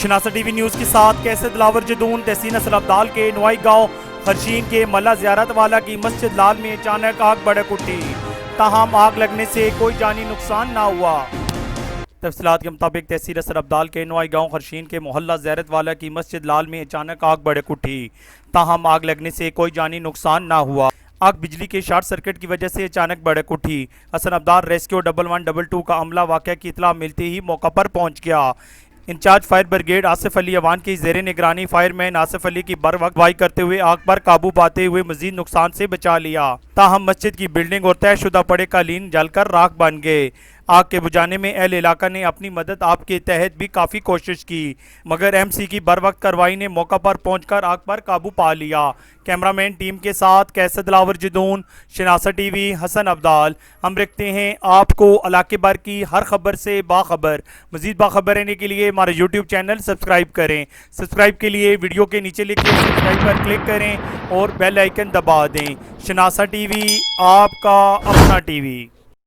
शनासा TV news के साथ कैसे दिलावर जदून तहसील नसर अब्दाल के नुआई गांव खरशीन के मल्ला ज़ियारत वाला की मस्जिद लाल में अचानक आग भड़क उठी। ताहम आग लगने से कोई जानी नुकसान ना हुआ। तफसीलात के मुताबिक तहसील नसर अब्दाल के नुआई गांव खरशीन के मोहल्ला ज़ियारत वाला की मस्जिद लाल में अचानक आग भड़क उठी। ताहम आग लगने से कोई जानी नुकसान ना हुआ। आग बिजली के शॉर्ट सर्किट की वजह से अचानक भड़क उठी। हसन अब्दाल रेस्क्यू 1112 का अमला वाक़या की इतला मिलते ही मौका पर पहुंच गया। In charge fire brigade Asif Ali Awan की जेर निगरानी फायरमैन आसिफ अली की बर वक्त वाई करते हुए आग पर काबू पाते हुए मजीद नुकसान से बचा लिया। ताहम मस्जिद की बिल्डिंग और तयशुदा पड़े कालीन जलकर राख बन गए। आग के बुझाने में अहल इलाका ने अपनी मदद आप के तहत भी काफ़ी कोशिश की, मगर MC की बर वक्त कार्रवाई ने मौका पर पहुंचकर आग पर काबू पा लिया। कैमरामैन टीम के साथ कैसे दिलावर जदून, शनासा टीवी, हसन अब्दाल। हम रखते हैं आपको इलाके भर की हर खबर से बाखबर। मजीद बाखबर रहने के लिए हमारे YouTube चैनल सब्सक्राइब करें। सब्सक्राइब के लिए वीडियो के नीचे लिखे सब्सक्राइब पर क्लिक करें और बेल आइकन दबा दें। शनासा टीवी, आपका अपना टीवी।